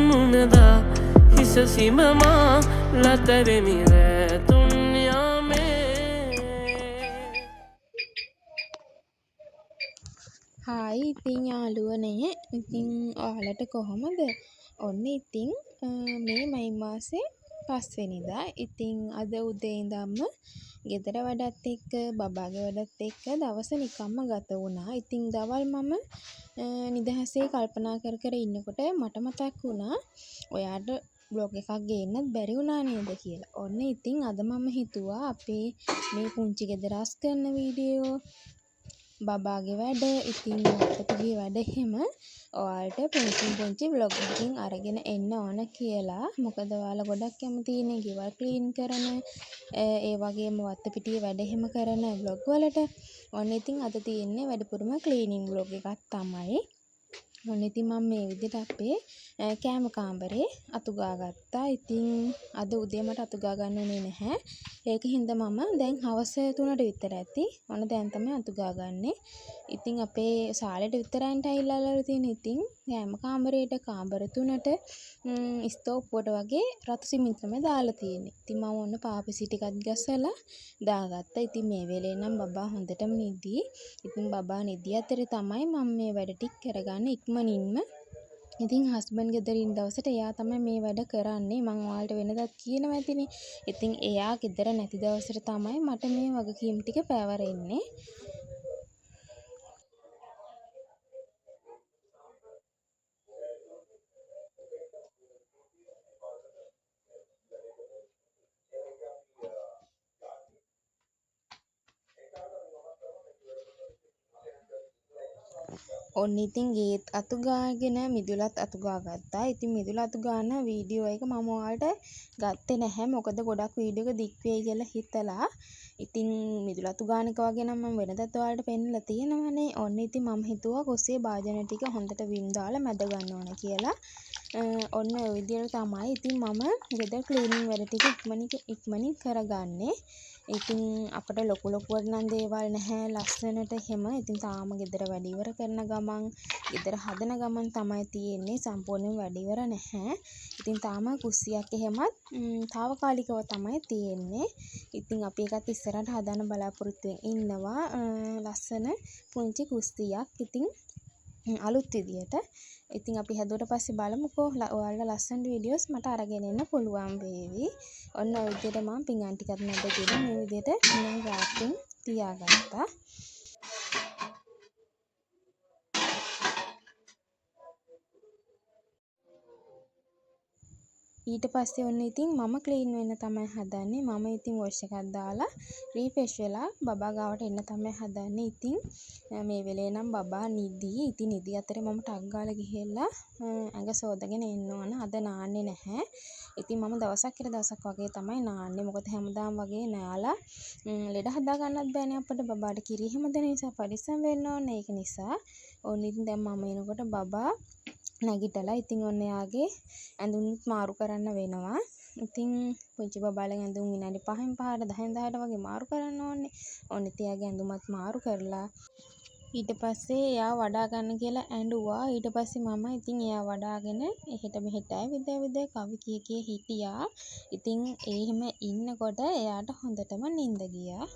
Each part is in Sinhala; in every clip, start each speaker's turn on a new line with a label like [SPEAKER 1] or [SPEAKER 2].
[SPEAKER 1] මුණදා හිස සිමමා ලතවෙමි රැතුන් යාමේ.
[SPEAKER 2] හායි ඉතින් යාළුවනේ ඉතින් ඔයාලට කොහොමද? ඔන්න ඉතින් මේ මයි මාසේ 5 වෙනිදා ඉතින් අද උදේ ඉඳන්ම ගෙදර වැඩත් එක්ක බබාගේ වැඩත් එක්ක දවස නිකම්ම ගත වුණා. ඉතින් දවල් මම නිදහසේ කල්පනා කර කර ඉන්නකොට මට මතක් වුණා ඔයාට බ්ලොග් එකක් ගේන්නත් බැරි වුණා නේද කියලා. ඔන්න ඉතින් අද මම හිතුවා අපේ මේ පුංචි ගෙදර අස් කරන වීඩියෝ බබාගේ වැඩ ඉතින් අපිටගේ වැඩ එහෙම ඔයාලට පුංචි vlog එකකින් අරගෙන එන්න ඕන කියලා. මොකද ඔයාලා ගොඩක් කැමතිනේ ගෙවල් ක්ලීන් කරන ඒ වගේම වත්තපිටියේ වැඩ එහෙම කරන vlog වලට. ඔන්න ඉතින් අද තියෙන්නේ වැඩිපුරම ක්ලීනින් vlog එකක් තමයි. ඔන්න ඉතින් මම මේ විදිහට අපේ කෑම කාමරේ අතු ගාගත්තා. ඉතින් අද උදේ මට අතු ගා ගන්න උනේ නැහැ. ඒක හින්දා මම දැන් හවස 3ට විතර ඇති. ඔන්න දැන් තමයි අතු ගාගන්නේ. ඉතින් අපේ සාලෙට විතරයින් ටයිල් අල්ලලා තියෙන. ඉතින් කෑම කාමරේට කාමර 3ට ස්තෝප්පුවට වගේ රතු සිමෙන්ති තමයි දාලා තියෙන්නේ. ඉතින් මම ඔන්න පාපසි ටිකක් ගසලා දාගත්තා. ඉතින් මේ වෙලේ නම් බබා හොඳටම නිදි. ඉතින් බබා නිදි අතරේ තමයි මම මේ වැඩ ටික කරගන්නේ ඉක්මනින්ම. ඉතින් හස්බන්ඩ් ගෙදර ඉන්න දවසට එයා තමයි මේ වැඩ කරන්නේ. මම ඔයාලට වෙනදත් කියනවා ඇතිනේ. ඉතින් එයා ගෙදර නැති දවසට තමයි මට මේ වගකීම් ටික පැවරෙන්නේ. ඔන්න ඉතින් ගේත් අතු ගාගෙන මිදුලත් අතු ගාගත්තා. ඉතින් මිදුල අතු ගාන වීඩියෝ එක මම ඔයාලට ගත්තේ නැහැ. මොකද ගොඩක් වීඩියෝ එක දික් වෙයි කියලා හිතලා. ඉතින් මිදුල අතු ගාන එක වගේ නම් මම වෙනදත් ඔයාලට පෙන්නලා තියෙනවනේ. ඔන්න ඉතින් මම හිතුවා කුස්සියේ භාජන ටික හොඳට විම් දාලා මැද ගන්න ඕන කියලා. ඔන්න ඔය විදියට තමයි ඉතින් මම ගෙදර ක්ලීනින් වැඩ ටික ඉක්මනින් කරගන්නේ. ඉතින් අපිට ලොකු නම් දේවල් නැහැ ලස්සනට එහෙම. ඉතින් තාම ගෙදර වැඩ ඉවර කරන ගමන් ගෙදර හදන ගමන් තමයි තියෙන්නේ. සම්පූර්ණයෙන් වැඩ ඉවර නැහැ. ඉතින් තාම කුස්සියක් එහෙමත් తాවකාලිකව තමයි තියෙන්නේ. ඉතින් අපි එකත් ඉස්සරහට හදන්න බලාපොරොත්තුෙන් ඉන්නවා. ලස්සන පුංචි කුස්සියක්. ඉතින් අලුත් විදියට. ඉතින් අපි හැදුවට පස්සේ බලමුකෝ ඔයාලට ලස්සන වීඩියෝස් මට අරගෙන එන්න පුළුවන් වේවි. ඔන්න ඔය විදියට මම පිඟන් ටිකක් නැද්දගෙන මේ විදියට පිඟන් රාප්පින් තියාගත්තා. ඊට පස්සේ ඔන්න ඉතින් මම ක්ලීන් වෙන්න තමයි හදන්නේ. මම ඉතින් වොෂ් එකක් දාලා රීෆ්‍රෙෂ් වෙලා බබා ගාවට එන්න තමයි හදන්නේ. ඉතින් මේ වෙලේ නම් බබා නිදි. ඉතින් නිදි අතරේ මම ටක් ගාලා ගිහිල්ලා ඇඟ සෝදගෙන එන්න ඕන. අද නාන්නේ නැහැ. ඉතින් මම දවසක් දවසක් වගේ තමයි නාන්නේ. මොකද හැමදාම වගේ නාලා ලෙඩ හදා ගන්නත් බෑනේ අපිට. බබාට කිරි හැම දෙන නිසා පරිස්සම් වෙන්න ඕනේ. ඒක නිසා ඔන්න ඉතින් දැන් මම එනකොට බබා නැගිටලා ඉතින් ඔන්න යාගේ ඇඳුම්ත් මාරු කරන්න වෙනවා. ඉතින් පුංචි බබාලගේ ඇඳුම් විනාඩි 5න් 5ට 10න් 10ට වගේ මාරු කරන්න ඕනේ. ඔන්න ඉතින් යාගේ ඇඳුමත් මාරු කරලා ඊට පස්සේ එයා වඩා ගන්න කියලා ඇඬුවා. ඊට පස්සේ මම ඉතින් එයා වඩාගෙන එහෙට මෙහෙට ඇවිද කවි කිය හිටියා. ඉතින් එහෙම ඉන්නකොට එයාට හොඳටම නිින්ද ගියා.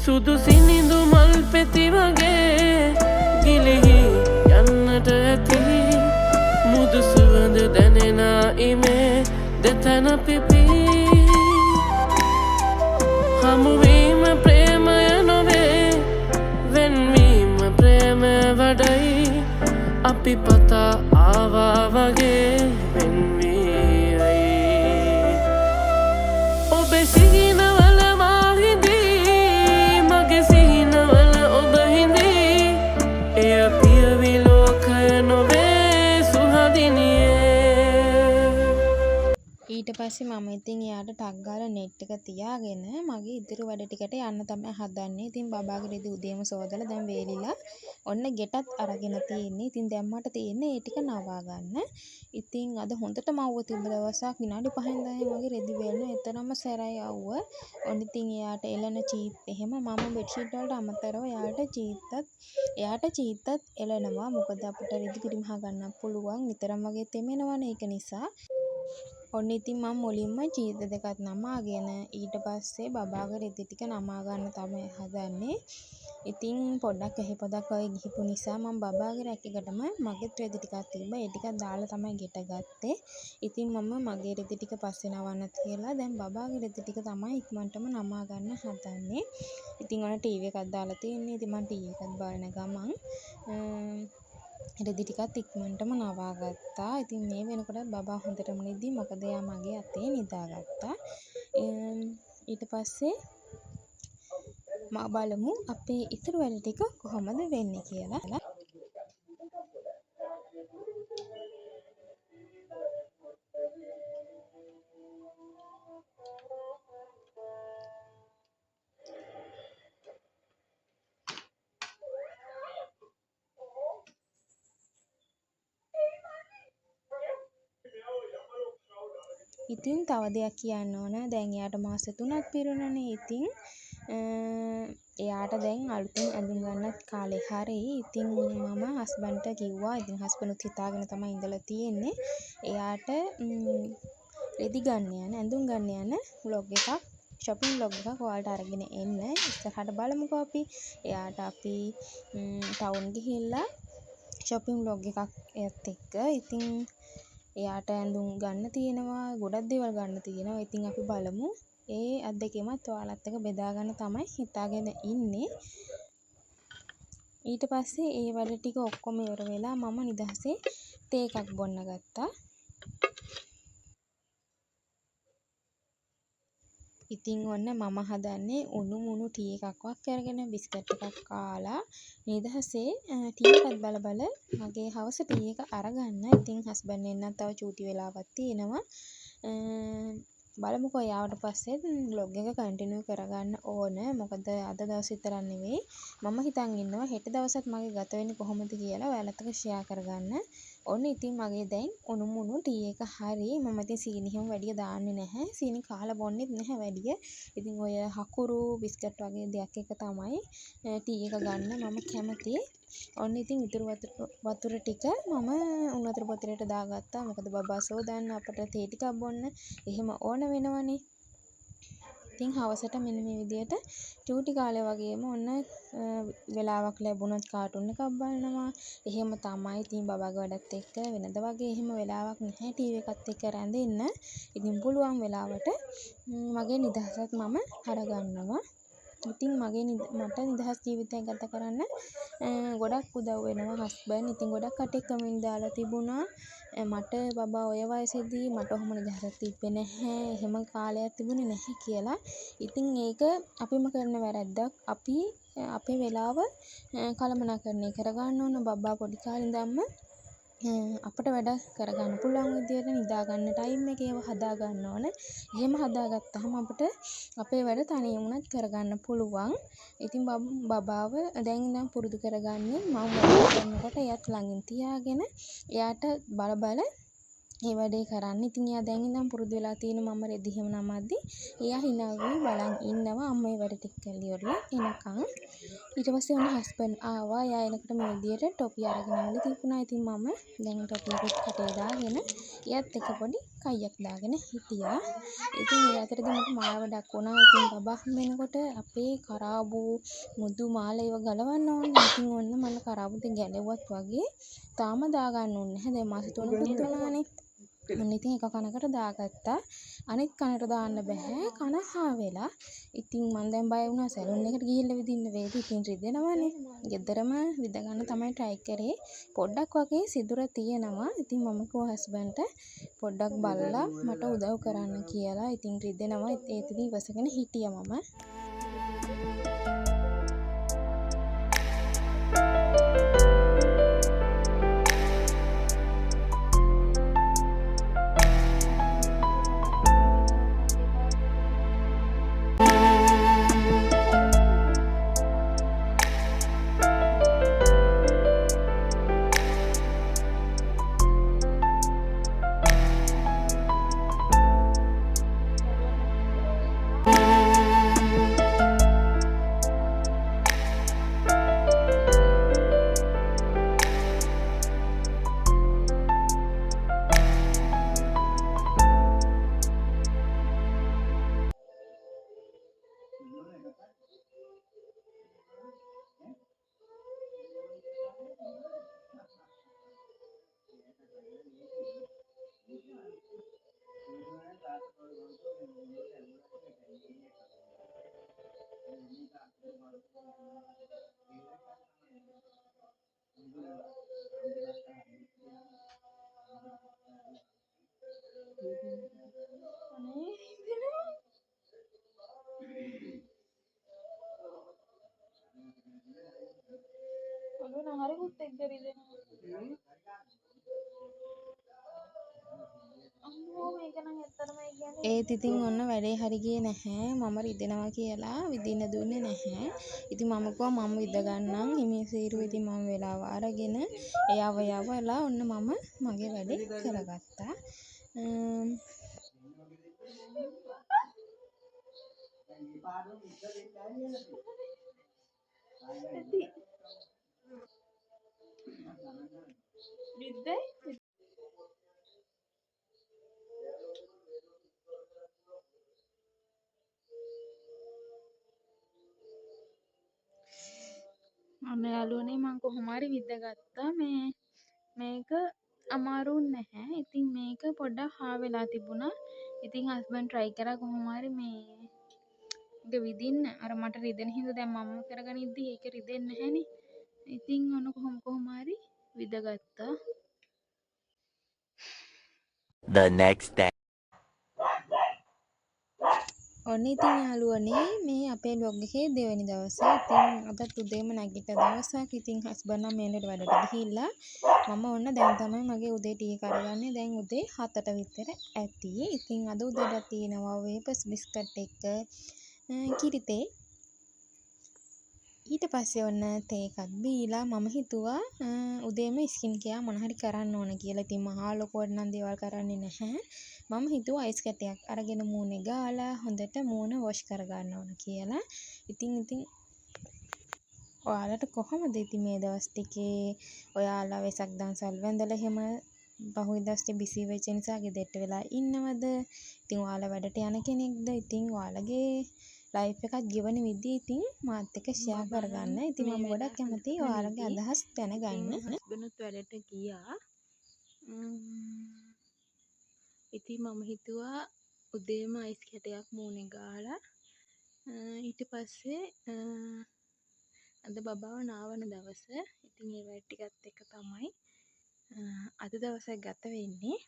[SPEAKER 1] සුදු සිනිඳු මල් පෙති වගේ ගිලිහි යන්නට ඇති මුදු සුවඳ දැනෙන ඉමේ දෙතන පිපි හමුවීම ප්‍රේමය නොවේ වෙන්වීම ප්‍රේමය වඩයි අපි පතා ආවා වගේ වෙන්වීයි ඔබේ සිහිනවල
[SPEAKER 2] ඊට පස්සේ මම ඉතින් එයාට ටක් ගාලා net එක තියාගෙන මගේ ඉතුරු වැඩ ටිකට යන්න තමයි හදන්නේ. ඉතින් බබාගේ රෙදි උදේම සෝදලා දැන් වේලිලා ඔන්න ගෙටත් අරගෙන තියෙන්නේ. ඉතින් දැන් මට තියෙන්නේ ඒ ටික නවා ගන්න. ඉතින් අද හොඳට මව්ව තිබ්බ දවසක් විනාඩි 5න් 10 වගේ රෙදි වේලන එතරම්ම සැරයි අවුව. ඔන්න ඉතින් එයාට එළන චීත් එහෙම මම බෙඩ්ෂීට් වලට අමතරව එයාට චීත්තත් එළනවා. මොකද අපිට රෙදි පිරිමහ ගන්න පුළුවන්. නිතරම වගේ තෙමෙනවනේ ඒක නිසා. ඔන්න ඉතින් මම මුලින්ම චීත දෙකත් නමාගෙන ඊට පස්සේ බබාගේ රෙදි ටික නමා ගන්න තමයි හදන්නේ. ඉතින් පොඩ්ඩක් එහෙපොදක් වගේ ගිහිපු නිසා මම බබාගේ රැක් එකටම මගේ රෙදි ටිකක් තිබ්බා. ඒ ටිකක් දාලා තමයි ගෙට ගත්තේ. ඉතින් මම මගේ රෙදි ටික පස්සේ නවන්න තියලා දැන් බබාගේ රෙදි ටික තමයි ඉක්මනටම නමා ගන්න හදන්නේ. ඉතින් ඔන්න ටීවී එකක් දාලා තියෙන්නේ. ඉතින් මම ටීවී එකත් බලන ගමන් රෙදි ටිකත් ඉක්මනටම නවා ගත්තා. ඉතින් මේ වෙනකොට බබා හොඳටම නිදි. මොකද එයා මගේ අතේ නිදාගත්තා. ඊට පස්සේ බලමු අපේ ඉතුරු වැඩ ටික කොහොමද වෙන්නේ කියලා. ඉතින් තව දෙයක් කියන්න ඕන. දැන් එයාට මාස 3ක් පිරුණානේ. ඉතින් එයාට දැන් අලුතෙන් ඇඳුම් ගන්නත් කාලේ හරියි. ඉතින් මම හස්බන්ඩ්ට කිව්වා. ඉතින් හස්බන්ඩ්ත් හිතාගෙන තමයි ඉඳලා තියෙන්නේ. එයාට රෙදි ගන්න යන ඇඳුම් ගන්න යන vlog එකක් shopping vlog එකක් ඔයාලට අරගෙන එන්න. ඉස්සරහට බලමුකෝ අපි. එයාට අපි ටවුන් ගිහිල්ලා shopping vlog එකක් එයත් එක්ක. ඉතින් එයාට ඇඳුම් ගන්න තියෙනවා. ගොඩක් දේවල් ගන්න තියෙනවා. ඉතින් අපි බලමු. ඒ අත්දැකීමත් ඔයාලත් එක්ක බෙදා ගන්න තමයි හිතාගෙන ඉන්නේ. ඊට පස්සේ ඒ වැඩ ටික ඔක්කොම ඉවර වෙලා මම නිදහසේ තේ එකක් බොන්න ගත්තා. ඉතින් ඔන්න මම හදන්නේ උණු මුණු ටී එකක් වක් අරගෙන බිස්කට් එකක් කාලා නිදහසේ ටී එකත් බල මගේ හවස ටී එක අරගන්න. ඉතින් හස්බන්ඩ් එන්නත් තව චූටි වෙලාවක් තියෙනවා. බලමුකෝ යාවට පස්සේ vlog එක කන්ටිනියු කරගන්න ඕන. මොකද අද දවස් විතරක් නෙවෙයි මම හිතන් ඉන්නවා හෙට දවසත් මගේ ගත වෙන්නේ කොහොමද කියලා ඔයාලත් එක්ක ෂෙයා කරගන්න. ඔන්න ඉතින් මගේ දැන් උණු මුණු ටී එක හරි. මම ඉතින් සීනි හැම වැඩිය දාන්නේ නැහැ. සීනි කාලා බොන්නෙත් නැහැ වැඩිය. ඉතින් ඔය හකුරු බිස්කට් වගේ දෙයක් එක තමයි ටී එක ගන්න මම කැමති. ඔන්න ඉතින් ඉතුරු වතුර ටික මම උණු වතුර බොතලෙට දාගත්තා. මොකද බබා සෝදන්න අපිට තේ ටිකක් බොන්න එහෙම ඕන වෙනවනේ. ඉතින් හවසට මෙන්න මේ විදියට චූටි කාලේ වගේම ඔන්න වෙලාවක් ලැබුණොත් කාටුන් එකක් බලනවා. එහෙම තමයි. ඉතින් බබාගේ වැඩත් එක්ක වෙනද වගේ එහෙම වෙලාවක් නැහැ ටීවී එකත් එක්ක රැඳෙන්න. ඉතින් පුළුවන් වෙලාවට මගේ නිදහසත් මම අරගන්නවා. ඉතින් මට නිදහස් ජීවිතයක් ගත කරන්න ගොඩක් උදව් වෙනවා හස්බන්ඩ්. ඉතින් ගොඩක් කටේ කමෙන්ට් දාලා තිබුණා මට බබා ඔය වයසේදී මට ඔහොම නිදහසක් තිබ්බේ නැහැ. එහෙම කාලයක් තිබුණේ නැහැ කියලා. ඉතින් ඒක අපිම කරන වැරද්දක්. අපි අපේ වෙලාව කළමනාකරණය කරගන්න ඕන. බබා පොඩි කාලේ ඉඳන්ම අපිට වැඩ කරගන්න පුළුවන් විදියට නිදා ගන්න ටයිම් එක ඒව හදා ගන්න ඕන. එහෙම හදාගත්තාම අපිට අපේ වැඩ තනියම උනත් කරගන්න පුළුවන්. ඉතින් බබාව දැන් ඉඳන් පුරුදු කරගන්නේ මම වැඩ කරනකොට එයාත් ළඟින් තියාගෙන එයාට බල ඒ වැඩේ කරන්න. ඉතින් එයා දැන් ඉඳන් පුරුදු වෙලා තියෙන මම රෙදි හැම නමද්දි එයා hina වෙවි බලන් ඉන්නවා අම්ම ඒ වැඩ ටික කරලා ඉවරලා එනකන්. ඊට පස්සේ ඔන්න හස්බන්ඩ් ආවා. එයා එනකොට මේ විදියට ටොපි අරගෙන ආවලු තිබුණා. ඉතින් මම දැන් ටොපි එකත් කටේ දාගෙන එයාත් එක පොඩි කයියක් දාගෙන හිටියා. ඉතින් ඒ අතරදී මට මාව ඩක් වුණා. ඉතින් බබා වෙනකොට අපේ කරාබු මුදු මාල ඒව ගලවන්න ඕනේ. ඉතින් ඔන්න මම කරාබු දෙක ගැලෙව්වත් වගේ තාම දාගන්න ඕනේ නැහැ. දැන් මාස 3ක් වුණානේ. ඔන්න ඉතින් එක කනකට දාගත්තා. අනිත් කනට දාන්න බෑ. කන හා වෙලා. ඉතින් මම දැන් බය වුණා සැලුන් එකට ගිහිල්ලා විදින්න වේද. ඉතින් රිදෙනවනේ. ගෙදරම විද ගන්න තමයි try කරේ. පොඩ්ඩක් වගේ සිදුර තියෙනවා. ඉතින් මම කිව්වා හස්බන්ඩ්ට පොඩ්ඩක් බලලා මට උදව් කරන්න කියලා. ඉතින් රිදෙනවා. ඒකදී ඉවසගෙන හිටියා මම. ඒත් ඉතින් ඔන්න වැඩේ හරි ගියේ නැහැ. මම රිදෙනවා කියලා විදින්න දුන්නේ නැහැ. ඉතින් මම කිව්වා මම විද ගන්නම්. හිමිසීරු ඉතින් මම වෙලාව අරගෙන යවලා ඔන්න මම මගේ වැඩේ කරගත්තා.
[SPEAKER 3] අන්න යාළුවනේ මම කොහොම හරි විදගත්තා. මේක අමාරුත් නැහැ. ඉතින් මේක පොඩ්ඩක් හා වෙලා තිබුණා. ඉතින් හස්බන්ඩ් try කරා කොහොම හරි මේක විදින්න. අර මට රිදෙන හින්දා දැන් මම කරගෙන ඉද්දි ඒක රිදෙන්නේ නැහැනේ. ඉතින් ඔන්න කොහොම හරි විදගත්තා.
[SPEAKER 4] The next day.
[SPEAKER 2] ඔන්න ඉතින් යාළුවනේ මේ අපේ බ්ලොග් එකේ දෙවෙනි දවසේ. ඉතින් අදත් උදේම නැගිට දවසක්. ඉතින් හස්බන්ඩ් නම් මේලට වැඩට ගිහිල්ලා මම ඔන්න දැන් තමයි මගේ උදේ ටී කරගන්නේ. දැන් උදේ 7ට විතර ඇති. ඉතින් අද උදේට තියෙනවා වේපස් බිස්කට් එක කිරිතේ. ඊට පස්සේ ඔන්න තේ එකක් බීලා මම හිතුවා උදේම ස්කින් කෙයා මොන හරි කරන්න ඕන කියලා. ඉතින් මහා ලොකුවට නම් දේවල් කරන්නේ නැහැ. මම හිතුවා අයිස් කැටයක් අරගෙන මූණේ ගාලා හොඳට මූණ වොෂ් කරගන්න ඕන කියලා. ඉතින් ඔයාලට කොහොමද ඉතින් මේ දවස් ටිකේ ඔයාලා වෙසක් දන්සල් වැඳලා එහෙම පහුගියදස්සේ බිසි වෙච්ච නිසා ගෙදරට වෙලා ඉන්නවද? ඉතින් ඔයාලා වැඩට යන කෙනෙක්ද? ඉතින් ඔයාලගේ ලයිෆ් එකක් ගෙවන විදිහ ඉතින් මාත් එක්ක ෂෙයා කරගන්න. ඉතින් මම ගොඩක් කැමතියි ඔයාලගේ අදහස් දැනගන්න.
[SPEAKER 3] හස්බන්ඩ්ත් වැඩට ගියා. ඉතින් මම හිතුවා උදේම අයිස් කැටයක් මූණේ ගාලා ඊට පස්සේ අද බබාව නාවන දවස. ඉතින් ඒ වැඩ ටිකත් එක තමයි අද දවසක් ගත වෙන්නේ.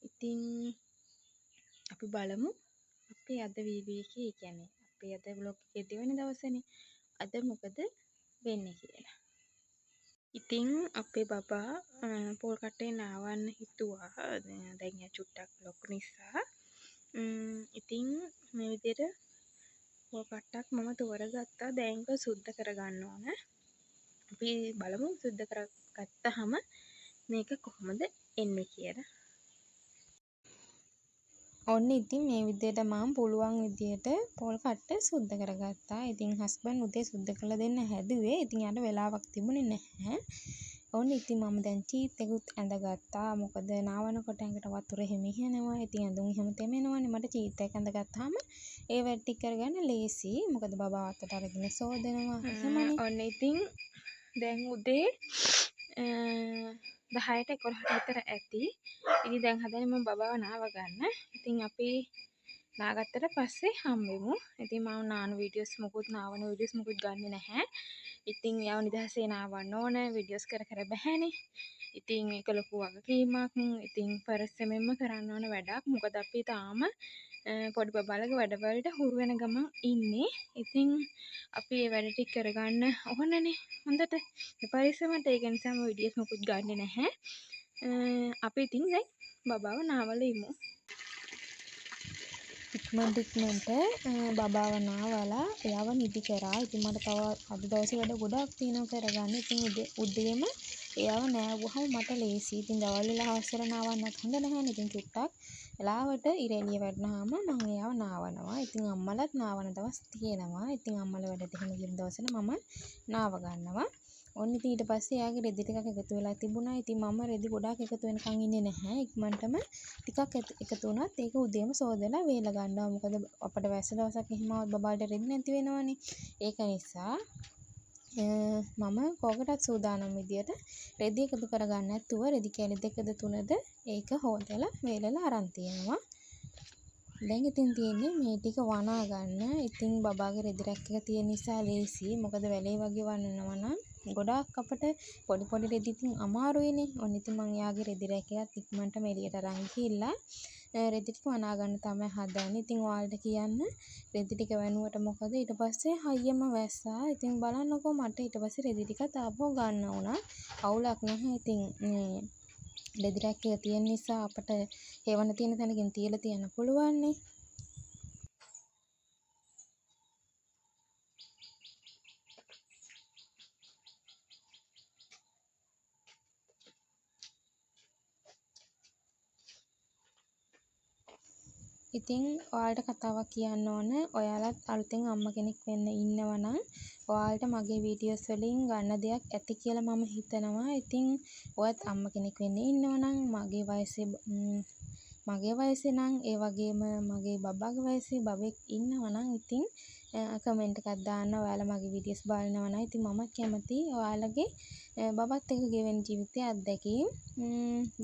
[SPEAKER 3] ඉතින් අපි බලමු අපේ අද වීඩියෝ එකේ, ඒ කියන්නේ අපේ අද vlog එකේ දෙවෙනි දවසනේ. අද මොකද වෙන්නේ කියලා. ඉතින් අපේ බබා පොල් කට්ටේ නාවන්න හිතුවා. දැන් එයා චුට්ටක් ලොකු නිසා. ඉතින් මේ විදිහට පොල් කට්ටක් මම තෝරගත්තා. දැන් ඒක සුද්ධ කරගන්න ඕන. අපි බලමු සුද්ධ කරගත්තාම මේක කොහොමද එන්නේ කියලා.
[SPEAKER 2] ඔන්න ඉතින් මේ විදිහට මම පුළුවන් විදිහට පොල් කට්ට සුද්ධ කරගත්තා. ඉතින් හස්බන්ඩ් උදේ සුද්ධ කරලා දෙන්න හැදුවේ. ඉතින් යාට වෙලාවක් තිබුණේ නැහැ. ඔන්න ඉතින් මම දැන් චීත් එකකුත් ඇඳගත්තා. මොකද නාවනකොට ඇඟට වතුර එහෙම ඉහනවා. ඉතින් ඇඳුම් එහෙම තෙමෙනවනේ. මට චීත් එක ඇඳගත්තාම ඒ වැඩ ටික කරගන්න ලේසි. මොකද බබා අතට අරගෙන සෝදනවා එහෙමනේ.
[SPEAKER 3] ඔන්න ඉතින් දැන් උදේ 10ට 11ට විතර ඇති. ඉතින් දැන් හදන්නේ මම බබාව නාව ගන්න. ඉතින් අපි නාගත්තට පස්සේ හම්බෙමු. ඉතින් මම නාන වීඩියෝස් මොකුත් නාවන වීඩියෝස් මොකුත් ගන්නෙ නැහැ. ඉතින් යාව නිදහසේ නාවන්න ඕන. වීඩියෝස් කර බැහැනේ. ඉතින් ඒක ලොකු වගකීමක්. ඉතින් පරිස්සමෙන්ම කරන්න ඕන වැඩක්. මොකද අපි තාම පොඩි බබාලගේ වැඩවලට හුරු වෙන ගමන් ඉන්නේ. ඉතින් අපි මේ වැඩ ටික කරගන්න ඕනනේ හොඳට. පරිස්සමට ඒක නිසා මම වීඩියෝස් මොකුත් ගන්නෙ නැහැ. අපි ඉතින් දැන් බබාව නාවලා ඉමු.
[SPEAKER 2] ඉක්මනට බබාව නාවලා එයාව නිදි කරා. ඉතින් මට තව අද දවසේ වැඩ ගොඩක් තියෙනවා කරගන්න. ඉතින් උදේම එයාව නෑවුවහම මට ලේසි. ඉතින් දවල් වෙලා හවසට නාවන්නත් හොඳ නැහැනේ. ඉතින් චුට්ටක් වෙලාවට ඉර එළිය වැටුනහම මම එයාව නාවනවා. ඉතින් අම්මලත් නාවන දවස් තියෙනවා. ඉතින් අම්මලා වැඩට එහෙම ගිය දවසට මම නාව ගන්නවා. ඔන්න ඉතින් ඊට පස්සේ එයාගේ රෙදි ටිකක් එකතු වෙලා තිබුණා. ඉතින් මම රෙදි ගොඩාක් එකතු වෙනකන් ඉන්නේ නැහැ. ඉක්මනටම ටිකක් එකතු වුණත් ඒක උදේම සෝදලා වේලා ගන්නවා. මොකද අපිට වැස්ස දවසක් එහෙම આવත් බබාට රෙදි නැති වෙනවනේ. ඒක නිසා මම කෝකටත් සූදානම් විදියට රෙදි එකතු කරගන්න නැතුව රෙදි කෑලි දෙකද තුනද ඒක හොදලා වේලලා අරන් තියෙනවා. දැන් ඉතින් තියෙන්නේ මේ ටික වනා ගන්න. ඉතින් බබාගේ රෙදි රැක් එක තියෙන නිසා ලේසි. මොකද වැලේ වගේ වන්නනවා නම් ගොඩාක් අපිට පොඩි පොඩි රෙදි ඉතින් අමාරුයිනේ. ඔන්න ඉතින් මම යාගේ රෙදි රැක් එකත් ඉක්මනටම එළියට අරන් ගිහිල්ලා රෙදි ටික වනා ගන්න තමයි හදන්නේ. ඉතින් ඔයාලට කියන්න රෙදි ටික වැනුවට මොකද ඊට පස්සේ හයියම වැස්සා. ඉතින් බලන්නකෝ මට ඊට පස්සේ රෙදි ටික තාපෝ ගන්න වුණා. අවුලක් නැහැ. ඉතින් මේ රෙදි රැක් එක තියෙන නිසා අපිට හේවන තියෙන තැනකින් තියලා තියන්න පුළුවන් නේ. ඉතින් ඔයාලට කතාවක් කියන්න ඕන. ඔයාලත් අලුතෙන් අම්මා කෙනෙක් වෙන්න ඉන්නවනම් ඔයාලට මගේ වීඩියෝස් වලින් ගන්න දෙයක් ඇති කියලා මම හිතනවා. ඉතින් ඔයත් අම්මා කෙනෙක් වෙන්න ඉන්නවනම් මගේ වයසේ නම් ඒ වගේම මගේ බබාගේ වයසේ බබෙක් ඉන්නවනම් ඉතින් කමෙන්ට් එකක් දාන්න. ඔයාලා මගේ වීඩියෝස් බලනවා නම් ඉතින් මමත් කැමතියි ඔයාලගේ බබත් එක්ක ගෙවෙන ජීවිතයේ අත්දැකීම්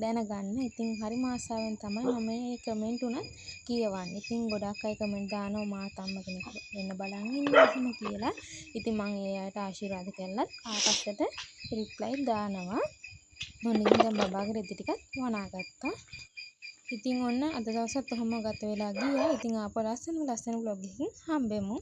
[SPEAKER 2] දැනගන්න. ඉතින් හරිම ආසාවෙන් තමයි මම මේ කමෙන්ට් උනත් කියවන්නේ. ඉතින් ගොඩක් අය කමෙන්ට් දානවා මාත් අම්මා කෙනෙක් වෙන්න බලන් ඉන්නවා එහෙම කියලා. ඉතින් මම ඒ අයට ආශිර්වාද කළත් ආපස්සට රිප්ලයි දානවා. මොන ඉතින් දැන් බබාගේ රෙදි ටිකත් වනාගත්තා. ඉතින් ඔන්න අද දවසත් ඔහොම ගත වෙලා ගියා. ඉතින් ආපහු ලස්සන vlog එකකින් හම්බෙමු.